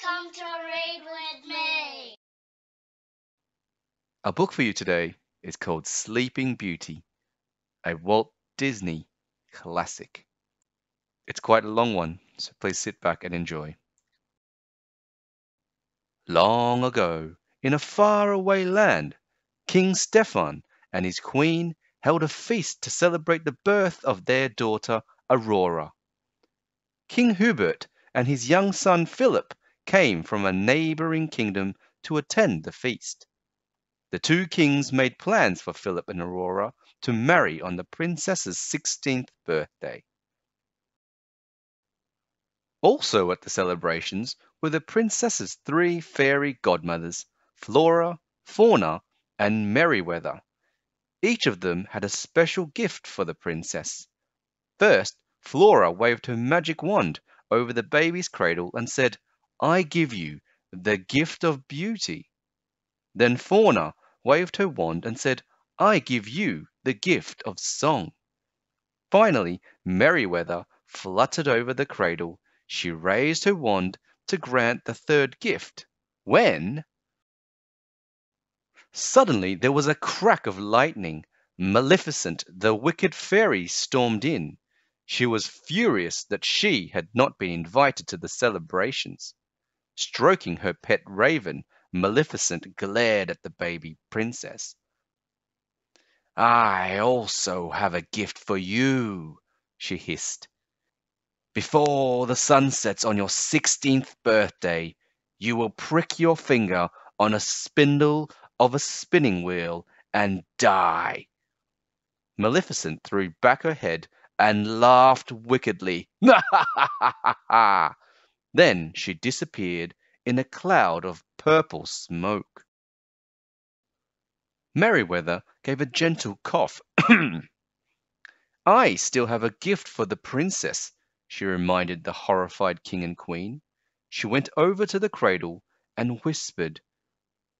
come to read with me. Our book for you today is called Sleeping Beauty, a Walt Disney classic. It's quite a long one, so please sit back and enjoy. Long ago, in a faraway land, King Stefan and his queen held a feast to celebrate the birth of their daughter Aurora. King Hubert and his young son Philip came from a neighboring kingdom to attend the feast. The two kings made plans for Philip and Aurora to marry on the princess's 16th birthday. Also at the celebrations were the princess's three fairy godmothers, Flora, Fauna, and Merryweather. Each of them had a special gift for the princess. First, Flora waved her magic wand over the baby's cradle and said, "I give you the gift of beauty." Then Fauna waved her wand and said, "I give you the gift of song." Finally, Merryweather fluttered over the cradle. She raised her wand to grant the third gift, when suddenly there was a crack of lightning. Maleficent, the wicked fairy, stormed in. She was furious that she had not been invited to the celebrations. Stroking her pet raven, Maleficent glared at the baby princess. "I also have a gift for you," she hissed. "Before the sun sets on your 16th birthday, you will prick your finger on a spindle of a spinning wheel and die." Maleficent threw back her head and laughed wickedly. Then she disappeared in a cloud of purple smoke. Merryweather gave a gentle cough. "I still have a gift for the princess," she reminded the horrified king and queen. She went over to the cradle and whispered,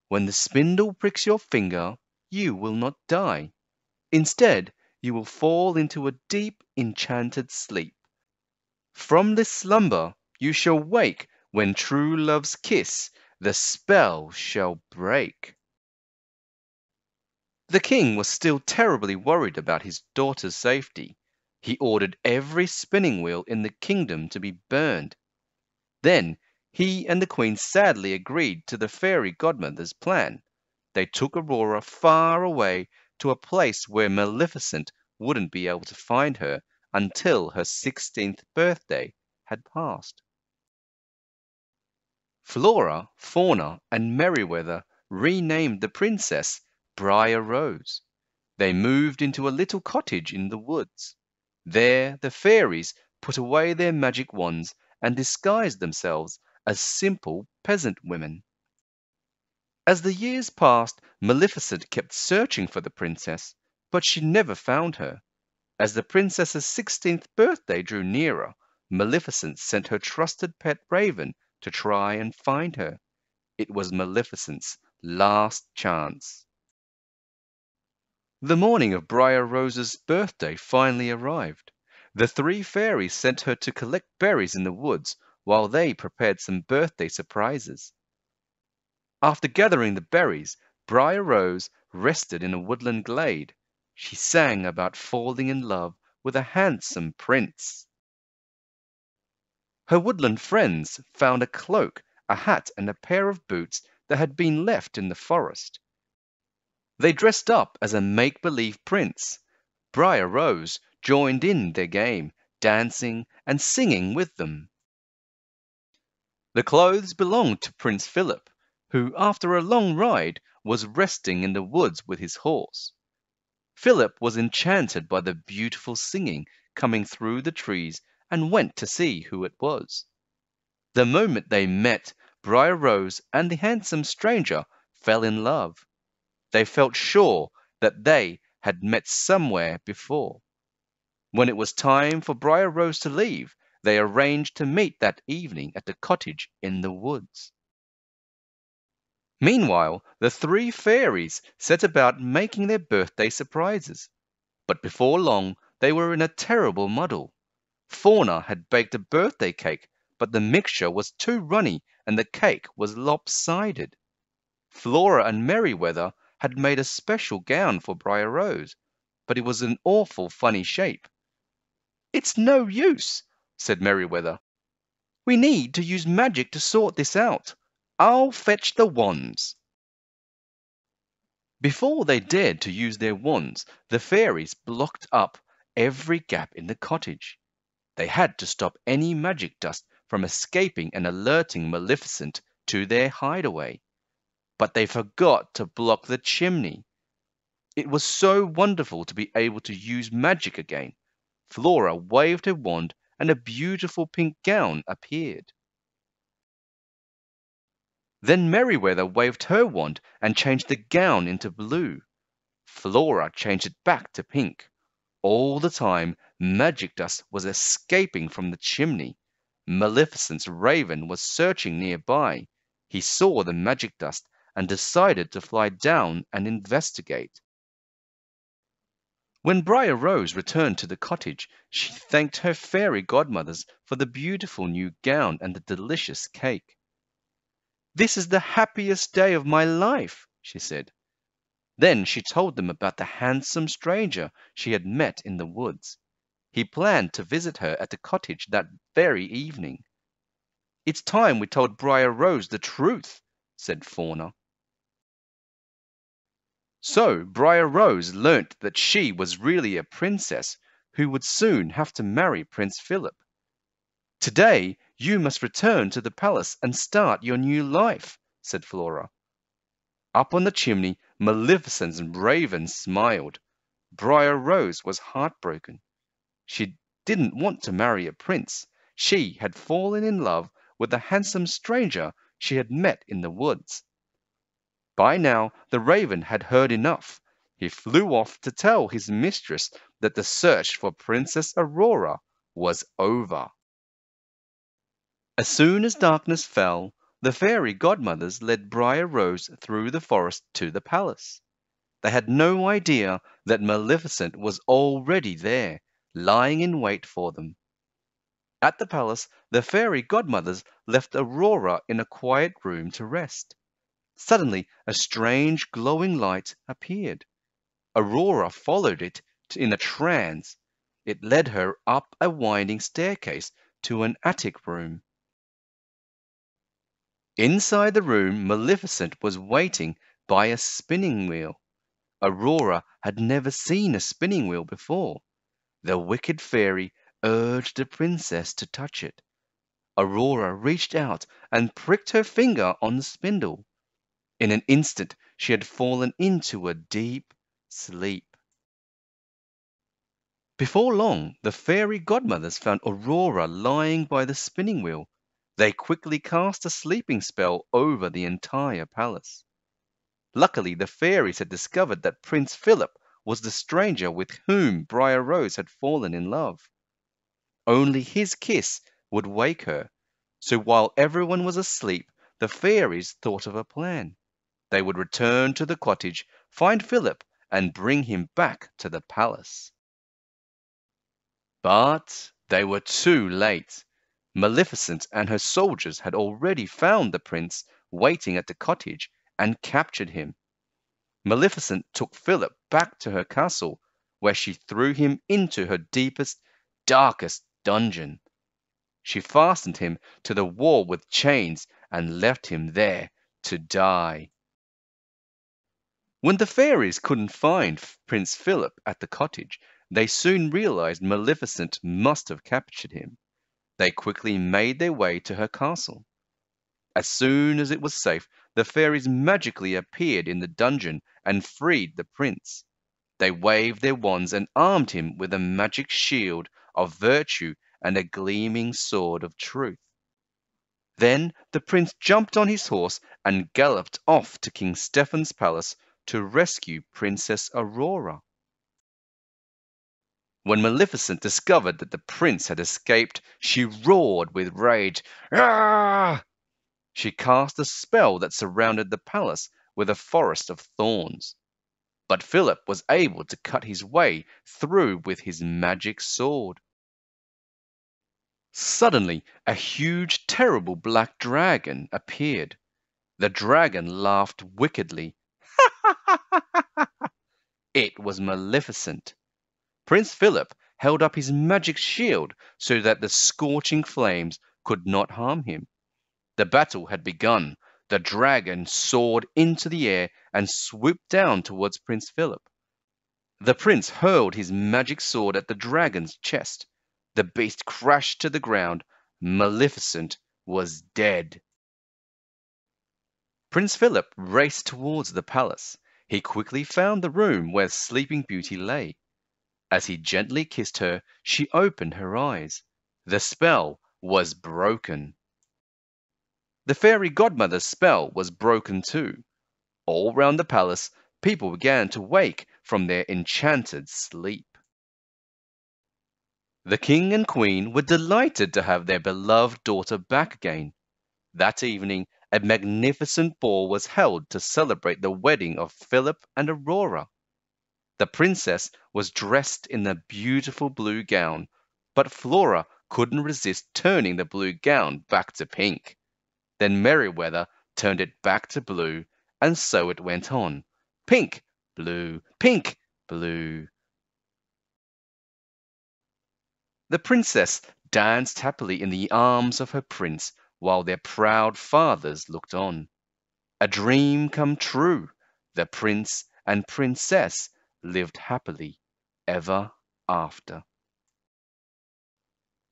"When the spindle pricks your finger, you will not die. Instead, you will fall into a deep, enchanted sleep. From this slumber you shall wake when true love's kiss the spell shall break." The king was still terribly worried about his daughter's safety. He ordered every spinning wheel in the kingdom to be burned. Then he and the queen sadly agreed to the fairy godmother's plan. They took Aurora far away to a place where Maleficent wouldn't be able to find her until her 16th birthday had passed. Flora, Fauna, and Merryweather renamed the princess Briar Rose. They moved into a little cottage in the woods. There the fairies put away their magic wands and disguised themselves as simple peasant women. As the years passed, Maleficent kept searching for the princess, but she never found her. As the princess's 16th birthday drew nearer, Maleficent sent her trusted pet raven to try and find her. It was Maleficent's last chance. The morning of Briar Rose's birthday finally arrived. The three fairies sent her to collect berries in the woods while they prepared some birthday surprises. After gathering the berries, Briar Rose rested in a woodland glade. She sang about falling in love with a handsome prince. Her woodland friends found a cloak, a hat, and a pair of boots that had been left in the forest. They dressed up as a make-believe prince. Briar Rose joined in their game, dancing and singing with them. The clothes belonged to Prince Philip, who, after a long ride, was resting in the woods with his horse. Philip was enchanted by the beautiful singing coming through the trees and went to see who it was. The moment they met, Briar Rose and the handsome stranger fell in love. They felt sure that they had met somewhere before. When it was time for Briar Rose to leave, they arranged to meet that evening at the cottage in the woods. Meanwhile, the three fairies set about making their birthday surprises. But before long, they were in a terrible muddle. Fauna had baked a birthday cake, but the mixture was too runny and the cake was lopsided. Flora and Merryweather had made a special gown for Briar Rose, but it was an awful funny shape. "It's no use," said Merryweather. "We need to use magic to sort this out. I'll fetch the wands." Before they dared to use their wands, the fairies blocked up every gap in the cottage. They had to stop any magic dust from escaping and alerting Maleficent to their hideaway. But they forgot to block the chimney. It was so wonderful to be able to use magic again. Flora waved her wand and a beautiful pink gown appeared. Then Merryweather waved her wand and changed the gown into blue. Flora changed it back to pink. All the time, magic dust was escaping from the chimney. Maleficent's raven was searching nearby. He saw the magic dust and decided to fly down and investigate. When Briar Rose returned to the cottage, she thanked her fairy godmothers for the beautiful new gown and the delicious cake. "This is the happiest day of my life," she said. Then she told them about the handsome stranger she had met in the woods. He planned to visit her at the cottage that very evening. "It's time we told Briar Rose the truth," said Fauna. So Briar Rose learnt that she was really a princess who would soon have to marry Prince Philip. "Today you must return to the palace and start your new life," said Flora. Up on the chimney, Maleficent's raven smiled. Briar Rose was heartbroken. She didn't want to marry a prince. She had fallen in love with the handsome stranger she had met in the woods. By now, the raven had heard enough. He flew off to tell his mistress that the search for Princess Aurora was over. As soon as darkness fell, the fairy godmothers led Briar Rose through the forest to the palace. They had no idea that Maleficent was already there, lying in wait for them. At the palace, the fairy godmothers left Aurora in a quiet room to rest. Suddenly, a strange glowing light appeared. Aurora followed it in a trance. It led her up a winding staircase to an attic room. Inside the room, Maleficent was waiting by a spinning wheel. Aurora had never seen a spinning wheel before. The wicked fairy urged the princess to touch it. Aurora reached out and pricked her finger on the spindle. In an instant, she had fallen into a deep sleep. Before long, the fairy godmothers found Aurora lying by the spinning wheel. They quickly cast a sleeping spell over the entire palace. Luckily, the fairies had discovered that Prince Philip was the stranger with whom Briar Rose had fallen in love. Only his kiss would wake her, so while everyone was asleep, the fairies thought of a plan. They would return to the cottage, find Philip, and bring him back to the palace. But they were too late. Maleficent and her soldiers had already found the prince waiting at the cottage and captured him. Maleficent took Philip back to her castle, where she threw him into her deepest, darkest dungeon. She fastened him to the wall with chains and left him there to die. When the fairies couldn't find Prince Philip at the cottage, they soon realized Maleficent must have captured him. They quickly made their way to her castle. As soon as it was safe, the fairies magically appeared in the dungeon and freed the prince. They waved their wands and armed him with a magic shield of virtue and a gleaming sword of truth. Then the prince jumped on his horse and galloped off to King Stephen's palace to rescue Princess Aurora. When Maleficent discovered that the prince had escaped, she roared with rage. "Ah!" She cast a spell that surrounded the palace with a forest of thorns. But Philip was able to cut his way through with his magic sword. Suddenly, a huge, terrible black dragon appeared. The dragon laughed wickedly. It was Maleficent. Prince Philip held up his magic shield so that the scorching flames could not harm him. The battle had begun. The dragon soared into the air and swooped down towards Prince Philip. The prince hurled his magic sword at the dragon's chest. The beast crashed to the ground. Maleficent was dead. Prince Philip raced towards the palace. He quickly found the room where Sleeping Beauty lay. As he gently kissed her, she opened her eyes. The spell was broken. The fairy godmother's spell was broken too. All round the palace, people began to wake from their enchanted sleep. The king and queen were delighted to have their beloved daughter back again. That evening, a magnificent ball was held to celebrate the wedding of Philip and Aurora. The princess was dressed in a beautiful blue gown, but Flora couldn't resist turning the blue gown back to pink. Then Merryweather turned it back to blue, and so it went on. Pink, blue, pink, blue. The princess danced happily in the arms of her prince while their proud fathers looked on. A dream come true. The prince and princess lived happily ever after.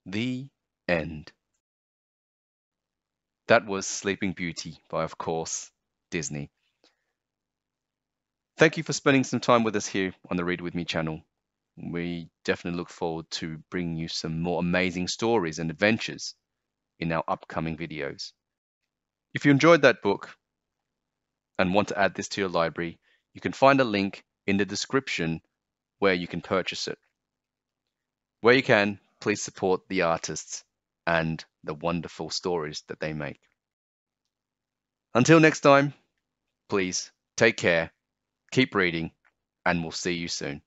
The end. That was Sleeping Beauty by, of course, Disney. Thank you for spending some time with us here on the Read With Me channel. We definitely look forward to bringing you some more amazing stories and adventures in our upcoming videos. If you enjoyed that book and want to add this to your library, you can find a link in the description where you can purchase it. Where you can, please support the artists and the wonderful stories that they make. Until next time, please take care, keep reading, and we'll see you soon.